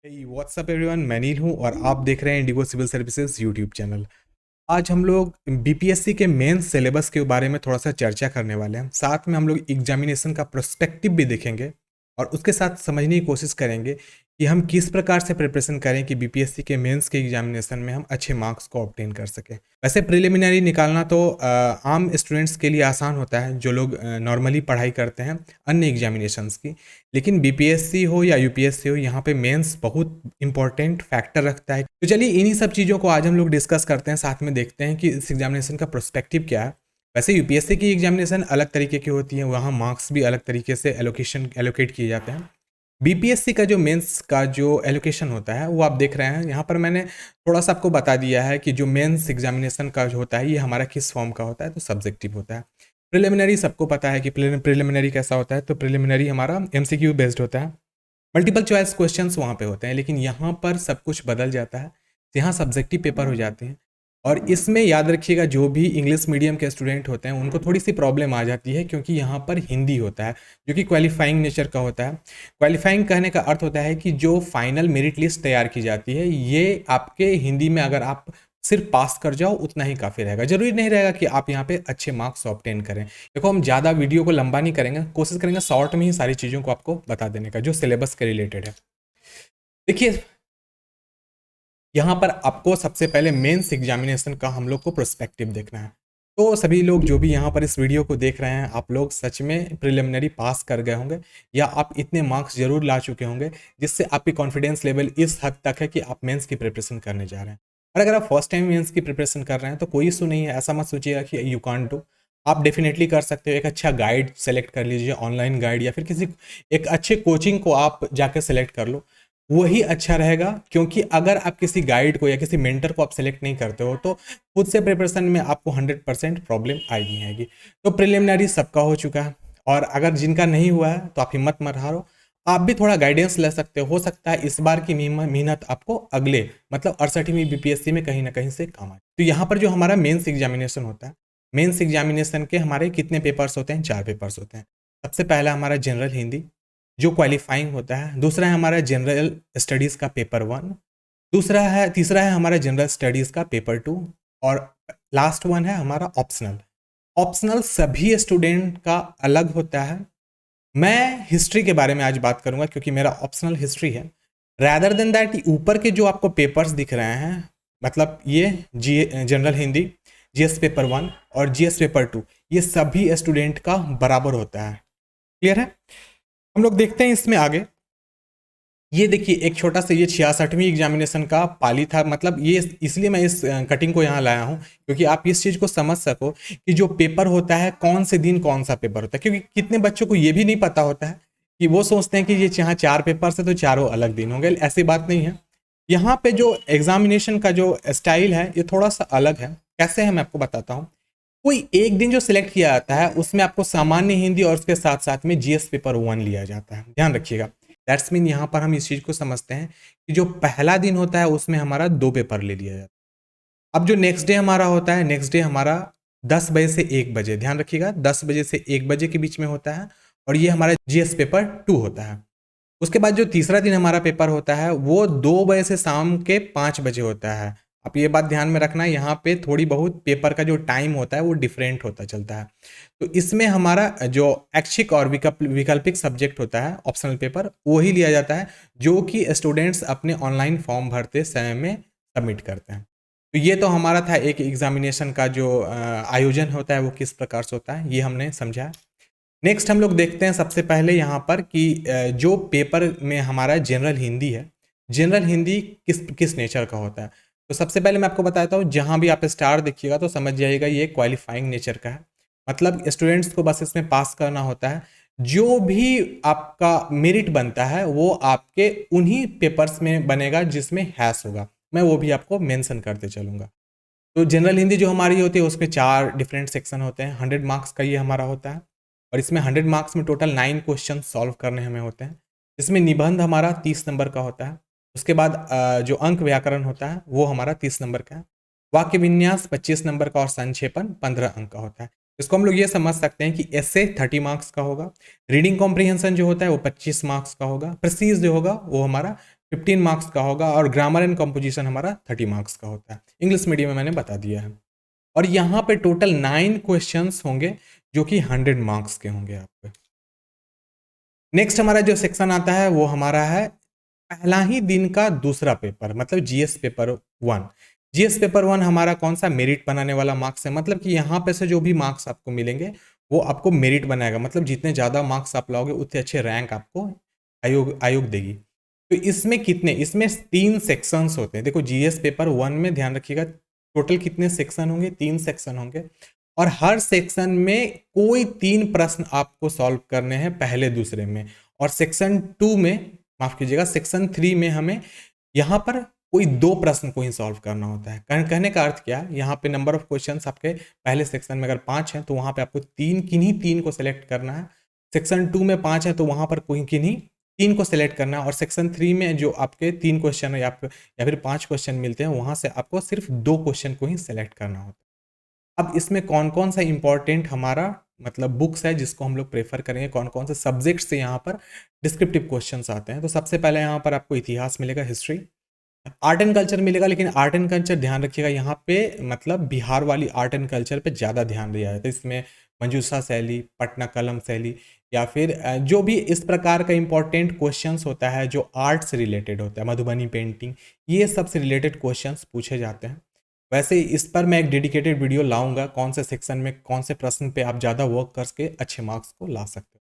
WhatsApp everyone, मैं नील हूँ और आप देख रहे हैं Indigo civil services YouTube channel. आज हम लोग बीपीएससी के मेन सिलेबस के बारे में थोड़ा सा चर्चा करने वाले हैं। साथ में हम लोग एग्जामिनेशन का प्रोस्पेक्टिव भी देखेंगे और उसके साथ समझने की कोशिश करेंगे कि हम किस प्रकार से प्रिपरेशन करें कि बीपीएससी के मेंस के एग्जामिनेशन में हम अच्छे मार्क्स को ऑब्टेन कर सकें। वैसे प्रिलिमिनरी निकालना तो आम स्टूडेंट्स के लिए आसान होता है, जो लोग नॉर्मली पढ़ाई करते हैं अन्य एग्जामिनेशंस की। लेकिन बीपीएससी हो या यूपीएससी हो, यहाँ पे मेंस बहुत इंपॉर्टेंट फैक्टर रखता है। तो चलिए इन्हीं सब चीज़ों को आज हम लोग डिस्कस करते हैं, साथ में देखते हैं कि इस एग्जामिनेशन का प्रोस्पेक्टिव क्या है। वैसे यूपीएससी की एग्जामिनेशन अलग तरीके की होती है, वहाँ मार्क्स भी अलग तरीके से एलोकेट किए जाते हैं। बीपीएससी का जो मेंस का जो एलोकेशन होता है वो आप देख रहे हैं यहाँ पर। मैंने थोड़ा सा आपको बता दिया है कि जो मेंस एग्जामिनेशन का जो होता है ये हमारा किस फॉर्म का होता है, तो सब्जेक्टिव होता है। प्रिलिमिनरी सबको पता है कि प्रिलिमिनरी कैसा होता है, तो प्रिलिमिनरी हमारा एमसीक्यू बेस्ड होता है, मल्टीपल चॉइस क्वेश्चंस वहाँ पे होते हैं। लेकिन यहाँ पर सब कुछ बदल जाता है, यहाँ सब्जेक्टिव पेपर हो जाते हैं। और इसमें याद रखिएगा, जो भी इंग्लिश मीडियम के स्टूडेंट होते हैं उनको थोड़ी सी प्रॉब्लम आ जाती है, क्योंकि यहाँ पर हिंदी होता है जो कि क्वालिफाइंग नेचर का होता है। क्वालिफाइंग कहने का अर्थ होता है कि जो फाइनल मेरिट लिस्ट तैयार की जाती है, ये आपके हिंदी में अगर आप सिर्फ पास कर जाओ उतना ही काफ़ी रहेगा। जरूरी नहीं रहेगा कि आप यहाँ पे अच्छे मार्क्स ऑब्टेन करें। देखो, हम ज़्यादा वीडियो को लंबा नहीं करेंगे, कोशिश करेंगे शॉर्ट में ही सारी चीज़ों को आपको बता देने का जो सिलेबस के रिलेटेड है। देखिए, यहाँ पर आपको सबसे पहले मेंस एग्जामिनेशन का हम लोग को प्रोस्पेक्टिव देखना है। तो सभी लोग जो भी यहाँ पर इस वीडियो को देख रहे हैं, आप लोग सच में प्रिलिमिनरी पास कर गए होंगे या आप इतने मार्क्स जरूर ला चुके होंगे जिससे आपकी कॉन्फिडेंस लेवल इस हद तक है कि आप मेंस की प्रिपरेशन करने जा रहे हैं। और अगर आप फर्स्ट टाइम मेंस की प्रिपरेशन कर रहे हैं तो कोई इशू नहीं है, ऐसा मत सोचिएगा कि यू कांट डू। आप डेफिनेटली कर सकते हो। एक अच्छा गाइड सेलेक्ट कर लीजिए, ऑनलाइन गाइड, या फिर किसी एक अच्छे कोचिंग को आप जाकर सेलेक्ट कर लो, वही अच्छा रहेगा। क्योंकि अगर आप किसी गाइड को या किसी मेंटर को आप सेलेक्ट नहीं करते हो तो खुद से प्रिपरेशन में आपको 100% प्रॉब्लम आएगी। तो प्रिलिमिनरी सबका हो चुका है, और अगर जिनका नहीं हुआ है तो आप हिम्मत मत हारो, आप भी थोड़ा गाइडेंस ले सकते हो सकता है इस बार की मेहनत आपको अगले मतलब 68वीं बीपीएससी में कहीं ना कहीं से काम आए। तो यहाँ पर जो हमारा मेंस एग्जामिनेशन होता है, मेंस एग्जामिनेशन के हमारे कितने पेपर्स होते हैं? 4 पेपर्स होते हैं। सबसे पहला हमारा जनरल हिंदी जो क्वालिफाइंग होता है, दूसरा है हमारा जनरल स्टडीज़ का पेपर 1, तीसरा है हमारा जनरल स्टडीज़ का पेपर 2, और लास्ट वन है हमारा ऑप्शनल। ऑप्शनल सभी स्टूडेंट का अलग होता है। मैं हिस्ट्री के बारे में आज बात करूंगा क्योंकि मेरा ऑप्शनल हिस्ट्री है। रैदर देन दैट, ऊपर के जो आपको पेपर्स दिख रहे हैं, मतलब ये जनरल हिंदी, जीएस पेपर 1 और जीएस पेपर 2, ये सभी स्टूडेंट का बराबर होता है। क्लियर है? हम लोग देखते हैं इसमें आगे। ये देखिए, एक छोटा सा ये 66वीं एग्जामिनेशन का पाली था। मतलब ये इसलिए मैं इस कटिंग को यहाँ लाया हूँ क्योंकि आप इस चीज़ को समझ सको कि जो पेपर होता है कौन से दिन कौन सा पेपर होता है। क्योंकि कितने बच्चों को ये भी नहीं पता होता है कि वो सोचते हैं कि ये यहाँ 4 पेपर से तो चारों अलग दिन होंगे। ऐसी बात नहीं है। यहाँ पे जो एग्जामिनेशन का जो स्टाइल है ये थोड़ा सा अलग है। कैसे है मैं आपको बताता हूँ। कोई एक दिन जो सिलेक्ट किया जाता है उसमें आपको सामान्य हिंदी और उसके साथ साथ में जीएस पेपर 1 लिया जाता है। ध्यान रखिएगा। दैट्स मीन यहाँ पर हम इस चीज़ को समझते हैं कि जो पहला दिन होता है उसमें हमारा 2 पेपर ले लिया जाता है। अब जो नेक्स्ट डे हमारा होता है, नेक्स्ट डे हमारा 10 बजे से 1 बजे, ध्यान रखिएगा, 10 बजे से 1 बजे के बीच में होता है, और ये हमारा जीएस पेपर 2 होता है। उसके बाद जो तीसरा दिन हमारा पेपर होता है वो 2 बजे से शाम के 5 बजे होता है। आप ये बात ध्यान में रखना, यहाँ पे थोड़ी बहुत पेपर का जो टाइम होता है वो डिफरेंट होता चलता है। तो इसमें हमारा जो ऐच्छिक और वैकल्पिक सब्जेक्ट होता है, ऑप्शनल पेपर, वही लिया जाता है जो कि स्टूडेंट्स अपने ऑनलाइन फॉर्म भरते समय में सबमिट करते हैं। तो ये तो हमारा था एक एग्जामिनेशन का जो आयोजन होता है वो किस प्रकार से होता है, ये हमने समझा। नेक्स्ट हम लोग देखते हैं सबसे पहले यहाँ पर कि जो पेपर में हमारा जनरल हिंदी है, जनरल हिंदी किस किस नेचर का होता है। तो सबसे पहले मैं आपको बताता हूँ, जहाँ भी आप स्टार देखिएगा तो समझ जाइएगा ये क्वालिफाइंग नेचर का है। मतलब स्टूडेंट्स को बस इसमें पास करना होता है। जो भी आपका मेरिट बनता है वो आपके उन्हीं पेपर्स में बनेगा जिसमें हैश होगा। मैं वो भी आपको मेंशन करते चलूँगा। तो जनरल हिंदी जो हमारी होती है उसमें 4 डिफरेंट सेक्शन होते हैं। 100 मार्क्स का ये हमारा होता है, और इसमें 100 मार्क्स में टोटल 9 क्वेश्चन सॉल्व करने हमें होते हैं। इसमें निबंध हमारा 30 नंबर का होता है। उसके बाद जो अंक व्याकरण होता है वो हमारा 30 नंबर का है। वाक्य विन्यास 25 नंबर का, और संक्षेपण 15 अंक का होता है। इसको हम लोग ये समझ सकते हैं कि ऐसे 30 मार्क्स का होगा। रीडिंग कॉम्प्रिहेंशन जो होता है वो 25 मार्क्स का होगा। प्रेसीज जो होगा वो हमारा 15 मार्क्स का होगा, और ग्रामर एंड कंपोजिशन हमारा 30 मार्क्स का होता है। इंग्लिश मीडियम में मैंने बता दिया है। और यहाँ पे टोटल 9 क्वेश्चंस होंगे जो कि 100 मार्क्स के होंगे आपके। नेक्स्ट हमारा जो सेक्शन आता है वो हमारा है पहला ही दिन का दूसरा पेपर, मतलब जीएस पेपर 1। जीएस पेपर 1 हमारा कौन सा, मेरिट बनाने वाला मार्क्स है। मतलब कि यहाँ पे से जो भी मार्क्स आपको मिलेंगे वो आपको मेरिट बनाएगा, मतलब जितने ज़्यादा मार्क्स आप लाओगे उतने अच्छे रैंक आपको आयोग देगी। तो इसमें कितने, इसमें 3 सेक्शंस होते हैं। देखो जीएस पेपर 1 में ध्यान रखिएगा टोटल कितने सेक्शन होंगे, 3 सेक्शन होंगे, और हर सेक्शन में कोई 3 प्रश्न आपको सॉल्व करने हैं पहले दूसरे में। और सेक्शन 2 में, माफ कीजिएगा, सेक्शन 3 में हमें यहाँ पर कोई 2 प्रश्न को ही सॉल्व करना होता है। कहने का अर्थ क्या है, यहाँ पे नंबर ऑफ क्वेश्चंस आपके पहले सेक्शन में अगर 5 हैं तो वहाँ पे आपको किन्हीं 3 को सेलेक्ट करना है। सेक्शन 2 में 5 है तो वहाँ पर कोई किन्हीं 3 को सेलेक्ट करना है। और सेक्शन 3 में जो आपके 3 क्वेश्चन या फिर 5 क्वेश्चन मिलते हैं, वहाँ से आपको सिर्फ 2 क्वेश्चन को ही सेलेक्ट करना होता है। अब इसमें कौन कौन सा इंपॉर्टेंट हमारा मतलब बुक्स है जिसको हम लोग प्रेफर करेंगे, कौन कौन से सब्जेक्ट से यहाँ पर डिस्क्रिप्टिव क्वेश्चंस आते हैं। तो सबसे पहले यहाँ पर आपको इतिहास मिलेगा, हिस्ट्री, आर्ट एंड कल्चर मिलेगा। लेकिन आर्ट एंड कल्चर ध्यान रखिएगा यहाँ पे मतलब बिहार वाली आर्ट एंड कल्चर पे ज़्यादा ध्यान दिया जाता है। इसमें मंजूषा शैली, पटना कलम शैली, या फिर जो भी इस प्रकार का इंपॉर्टेंट क्वेश्चंस होता है जो आर्ट से रिलेटेड होता है, मधुबनी पेंटिंग, ये सब से रिलेटेड क्वेश्चंस पूछे जाते हैं। वैसे इस पर मैं एक डेडिकेटेड वीडियो लाऊंगा, कौन से सेक्शन में कौन से प्रश्न पे आप ज़्यादा वर्क करके अच्छे मार्क्स को ला सकते हो।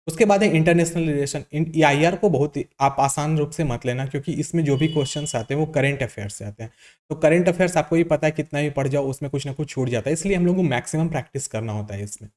उसके बाद है इंटरनेशनल रिलेशन। IR को बहुत आप आसान रूप से मत लेना, क्योंकि इसमें जो भी क्वेश्चंस आते हैं वो करंट अफेयर्स से आते हैं। तो करंट अफेयर्स आपको भी पता है, कितना भी पढ़ जाओ उसमें कुछ ना कुछ छूट जाता है, इसलिए हम लोग को मैक्सिमम प्रैक्टिस करना होता है इसमें।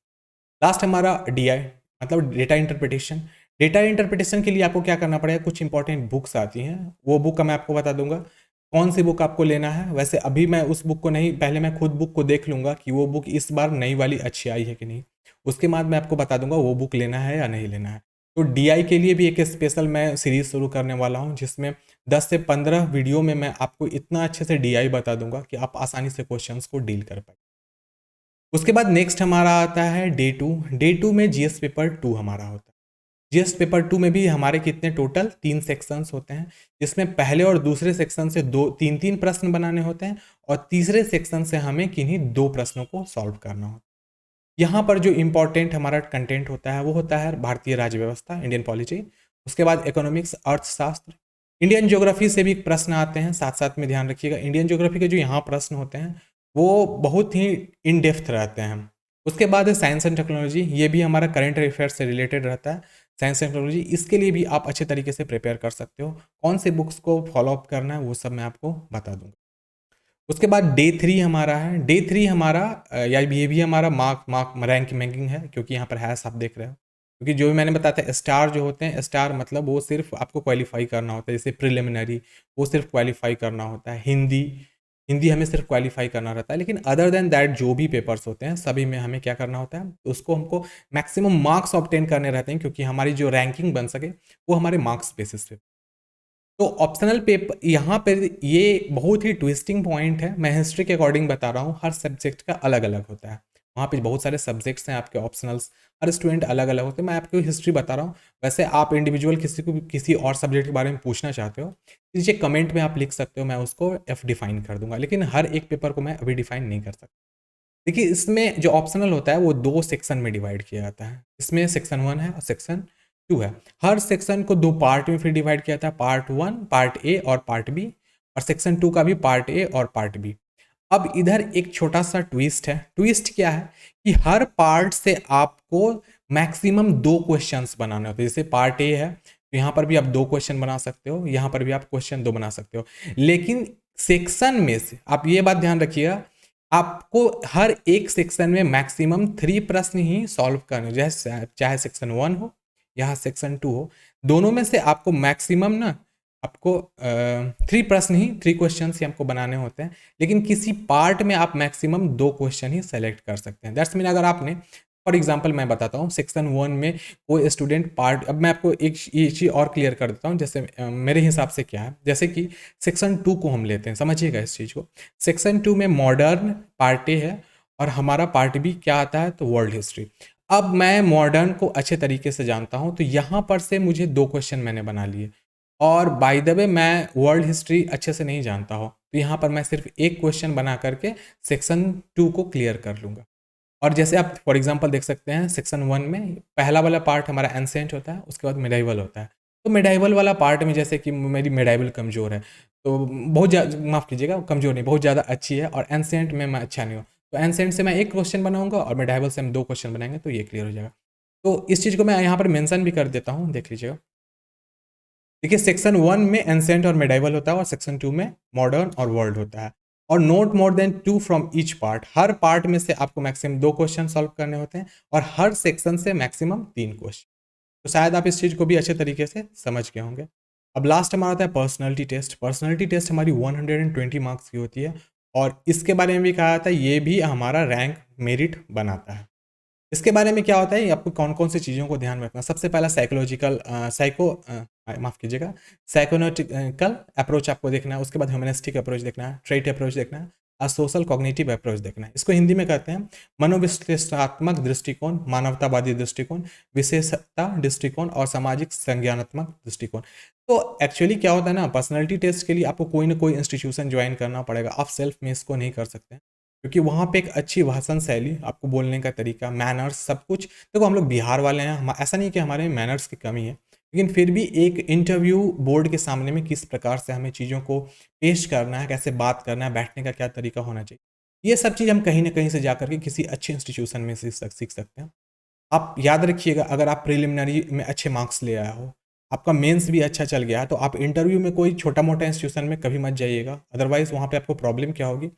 लास्ट हमारा DI मतलब डेटा इंटरप्रिटेशन। डेटा इंटरप्रिटेशन के लिए आपको क्या करना पड़ेगा, कुछ इंपॉर्टेंट बुक्स आती हैं, वो बुक मैं आपको बता दूंगा कौन सी बुक आपको लेना है। वैसे अभी मैं उस बुक को नहीं, पहले मैं खुद बुक को देख लूंगा कि वो बुक इस बार नई वाली अच्छी आई है कि नहीं, उसके बाद मैं आपको बता दूंगा वो बुक लेना है या नहीं लेना है। तो DI के लिए भी एक स्पेशल मैं सीरीज शुरू करने वाला हूँ, जिसमें 10 से 15 वीडियो में मैं आपको इतना अच्छे से DI बता दूंगा कि आप आसानी से क्वेश्चंस को डील कर पाए। उसके बाद नेक्स्ट हमारा आता है डे 2 में जीएस पेपर 2 हमारा होता है। जीएस पेपर 2 में भी हमारे कितने टोटल 3 सेक्शंस होते हैं, जिसमें पहले और दूसरे सेक्शन से 3 प्रश्न बनाने होते हैं, और तीसरे सेक्शन से हमें किन्हीं 2 प्रश्नों को सॉल्व करना होता है। यहाँ पर जो इंपॉर्टेंट हमारा कंटेंट होता है वो होता है भारतीय राज्य व्यवस्था, इंडियन पॉलिटी। उसके बाद इकोनॉमिक्स, अर्थशास्त्र, इंडियन ज्योग्राफी से भी प्रश्न आते हैं। साथ साथ में ध्यान रखिएगा इंडियन ज्योग्राफी के जो यहाँ प्रश्न होते हैं वो बहुत ही इन डेप्थ रहते हैं। उसके बाद है साइंस एंड टेक्नोलॉजी, ये भी हमारा करंट अफेयर्स से रिलेटेड रहता है। साइंस एंड टेक्नोलॉजी, इसके लिए भी आप अच्छे तरीके से प्रिपेयर कर सकते हो। कौन से बुक्स को फॉलोअप करना है वो सब मैं आपको बता दूंगा। उसके बाद डे 3 हमारा है। डे 3 हमारा या ये भी हमारा मार्क रैंकिंग है, क्योंकि यहाँ पर हैश आप देख रहे हो, क्योंकि जो भी मैंने बताया था स्टार जो होते हैं, स्टार मतलब वो सिर्फ आपको क्वालिफाई करना होता है। जैसे प्रिलिमिनरी वो सिर्फ क्वालिफाई करना होता है, हिंदी हिंदी हमें सिर्फ क्वालिफाई करना रहता है। लेकिन अदर देन दैट जो भी पेपर्स होते हैं सभी में हमें क्या करना होता है, उसको हमको मैक्सिमम मार्क्स ऑब्टेन करने रहते हैं, क्योंकि हमारी जो रैंकिंग बन सके वो हमारे मार्क्स बेसिस पे। तो ऑप्शनल पेपर यहाँ पे ये बहुत ही ट्विस्टिंग पॉइंट है। मैं हिस्ट्री के अकॉर्डिंग बता रहा हूँ, हर सब्जेक्ट का अलग अलग होता है। वहाँ पे बहुत सारे सब्जेक्ट्स हैं आपके ऑप्शनल्स, हर स्टूडेंट अलग अलग होते हैं। मैं आपको हिस्ट्री बता रहा हूँ। वैसे आप इंडिविजुअल किसी को भी किसी और सब्जेक्ट के बारे में पूछना चाहते हो, नीचे कमेंट में आप लिख सकते हो, मैं उसको F डिफाइन कर दूंगा। लेकिन हर एक पेपर को मैं अभी डिफाइन नहीं कर सकता। देखिए इसमें जो ऑप्शनल होता है वो 2 सेक्शन में डिवाइड किया जाता है। इसमें सेक्शन 1 है और सेक्शन 2 है। हर सेक्शन को 2 पार्ट में फिर डिवाइड किया जाता है, पार्ट 1 पार्ट ए और पार्ट बी, और सेक्शन 2 का भी पार्ट ए और पार्ट बी। अब इधर एक छोटा सा ट्विस्ट है। ट्विस्ट क्या है कि हर पार्ट से आपको मैक्सिमम 2 क्वेश्चंस बनाने होते हैं। जैसे पार्ट ए है तो यहाँ पर भी आप 2 क्वेश्चन बना सकते हो, यहाँ पर भी आप क्वेश्चन 2 बना सकते हो। लेकिन सेक्शन में से आप ये बात ध्यान रखिएगा, आपको हर एक सेक्शन में मैक्सिमम 3 प्रश्न ही सॉल्व करने, जैसे चाहे सेक्शन 1 हो या सेक्शन 2 हो, दोनों में से आपको मैक्सिमम ना आपको 3 प्रश्न ही 3 क्वेश्चन ही आपको बनाने होते हैं। लेकिन किसी पार्ट में आप मैक्सिमम 2 क्वेश्चन ही सेलेक्ट कर सकते हैं। दैट्स मीन अगर आपने, फॉर एग्जाम्पल मैं बताता हूँ, सेक्शन 1 में कोई स्टूडेंट पार्ट, अब मैं आपको एक चीज़ और क्लियर कर देता हूँ। जैसे मेरे हिसाब से क्या है, जैसे कि सेक्शन 2 को हम लेते हैं, समझिएगा इस चीज़ को। सेक्शन 2 में मॉडर्न पार्ट ए है और हमारा पार्ट बी क्या आता है, तो वर्ल्ड हिस्ट्री। अब मैं मॉडर्न को अच्छे तरीके से जानता हूँ, तो यहाँ पर से मुझे 2 क्वेश्चन मैंने बना लिए, और बाय द वे मैं वर्ल्ड हिस्ट्री अच्छे से नहीं जानता हूँ, तो यहाँ पर मैं सिर्फ एक क्वेश्चन बना करके सेक्शन 2 को क्लियर कर लूँगा। और जैसे आप फॉर एग्जांपल देख सकते हैं सेक्शन 1 में पहला वाला पार्ट हमारा एंसेंट होता है, उसके बाद मिडाइवल होता है। तो मिडाइवल वाला पार्ट में जैसे कि मेरी मिडाइवल कमज़ोर है, तो माफ़ कीजिएगा, कमज़ोर नहीं, बहुत ज़्यादा अच्छी है, और एंसेंट में मैं अच्छा नहीं हूँ। तो एंसेंट से मैं एक क्वेश्चन बनाऊँगा और मिडाइवल से हम 2 क्वेश्चन बनाएँगे, तो ये क्लियर हो जाएगा। तो इस चीज़ को मैं यहाँ पर मेंशन भी कर देता हूँ, देख लीजिएगा। देखिए सेक्शन 1 में एंसेंट और मिडाइवल होता है, और सेक्शन 2 में मॉडर्न और वर्ल्ड होता है। और note more than 2 from each part, her part में से आपको मैक्सिमम 2 क्वेश्चन सॉल्व करने होते हैं, और हर सेक्शन से मैक्सिमम 3 क्वेश्चन। तो शायद आप इस चीज़ को भी अच्छे तरीके से समझ गए होंगे। अब लास्ट हमारा होता है पर्सनैलिटी टेस्ट। पर्सनैलिटी टेस्ट हमारी 120 मार्क्स की होती है, और इसके बारे में भी कहा जाता है ये भी हमारा रैंक मेरिट बनाता है। इसके बारे में क्या होता है, आपको कौन-कौन सी चीज़ों को ध्यान में रखना है। सबसे पहला माफ़ कीजिएगा, साइकोनॉटिकल अप्रोच आपको देखना है, उसके बाद ह्यूमनिस्टिक अप्रोच देखना है, ट्रेट अप्रोच देखना है, और सोशल कॉग्निटिव अप्रोच देखना है। इसको हिंदी में कहते हैं मनोविश्लेषणात्मक दृष्टिकोण, मानवतावादी दृष्टिकोण, विशेषता दृष्टिकोण और सामाजिक संज्ञानात्मक दृष्टिकोण। तो एक्चुअली क्या होता है ना, पर्सनैलिटी टेस्ट के लिए आपको कोई ना कोई इंस्टीट्यूशन ज्वाइन करना पड़ेगा, आप सेल्फ में इसको नहीं कर सकते, क्योंकि वहाँ पे एक अच्छी भाषण शैली, आपको बोलने का तरीका, मैनर्स, सब कुछ। देखो हम लोग बिहार वाले हैं, हम ऐसा नहीं कि हमारे में मैनर्स की कमी है, लेकिन फिर भी एक इंटरव्यू बोर्ड के सामने में किस प्रकार से हमें चीज़ों को पेश करना है, कैसे बात करना है, बैठने का क्या तरीका होना चाहिए, ये सब चीज़ हम कहीं न कहीं से जा कर के किसी अच्छे इंस्टीट्यूशन में से सीख सकते हैं। आप याद रखिएगा, अगर आप प्रिलिमिनरी में अच्छे मार्क्स ले आया हो, आपका मेंस भी अच्छा चल गया है, तो आप इंटरव्यू में कोई छोटा-मोटा इंस्टीट्यूशन में कभी मत जाइएगा। अदरवाइज़ वहाँ पे आपको प्रॉब्लम क्या होगी,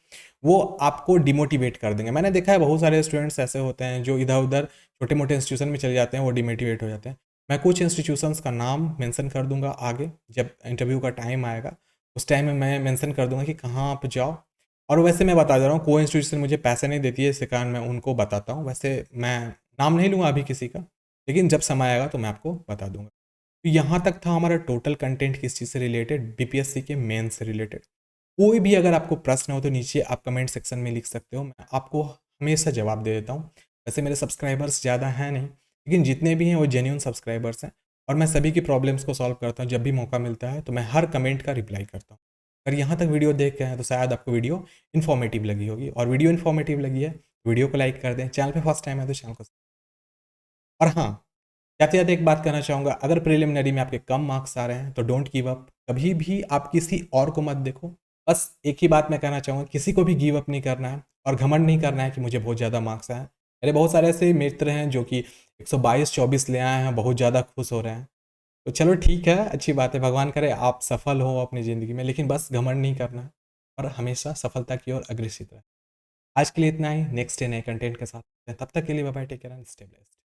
वो आपको डिमोटिवेट कर देंगे। मैंने देखा है बहुत सारे स्टूडेंट्स ऐसे होते हैं जो इधर-उधर छोटे-मोटे इंस्टीट्यूशन में चले जाते हैं, वो डिमोटिवेट हो जाते हैं। मैं कुछ इंस्टीट्यूशंस का नाम मेंशन कर दूँगा आगे, जब इंटरव्यू का टाइम आएगा, उस टाइम में मैं मेंशन कर दूँगा कि कहाँ आप जाओ। और वैसे मैं बता दे रहा हूँ, कोई इंस्टीट्यूशन मुझे पैसे नहीं देती है, इसी कारण मैं उनको बताता हूँ। वैसे मैं नाम नहीं लूँगा अभी किसी का, लेकिन जब समय आएगा तो मैं आपको बता दूँगा। तो यहाँ तक था हमारा टोटल कंटेंट किस चीज़ से रिलेटेड, बीपीएससी के मेंस से रिलेटेड। कोई भी अगर आपको प्रश्न हो तो नीचे आप कमेंट सेक्शन में लिख सकते हो, मैं आपको हमेशा जवाब दे देता हूँ। वैसे मेरे सब्सक्राइबर्स ज़्यादा हैं नहीं, लेकिन जितने भी हैं वो जेन्युइन सब्सक्राइबर्स हैं, और मैं सभी की प्रॉब्लम्स को सॉल्व करता हूँ। जब भी मौका मिलता है तो मैं हर कमेंट का रिप्लाई करता हूँ। अगर यहाँ तक वीडियो देख के हैं तो शायद आपको वीडियो इन्फॉर्मेटिव लगी होगी, और वीडियो इन्फॉर्मेटिव लगी है, वीडियो को लाइक कर दें। चैनल पे फर्स्ट टाइम है तो चैनल को, और हाँ, जाते-जाते एक बात कहना चाहूँगा, अगर प्रिलिमिनरी में आपके कम मार्क्स आ रहे हैं तो डोंट गिव अप। कभी भी आप किसी और को मत देखो। बस एक ही बात मैं कहना चाहूँगा, किसी को भी गिव अप नहीं करना है, और घमंड नहीं करना है कि मुझे बहुत ज़्यादा मार्क्स आए हैं। मेरे बहुत सारे ऐसे मित्र हैं जो कि 122-24 ले आए हैं, बहुत ज़्यादा खुश हो रहे हैं। तो चलो ठीक है, अच्छी बात है, भगवान करे आप सफल हो अपनी ज़िंदगी में, लेकिन बस घमंड नहीं करना है, और हमेशा सफलता की ओर अग्रसित रहें। आज के लिए इतना ही, नेक्स्ट डे नए कंटेंट के साथ। तब तक के लिए bye bye, take care and stay blessed.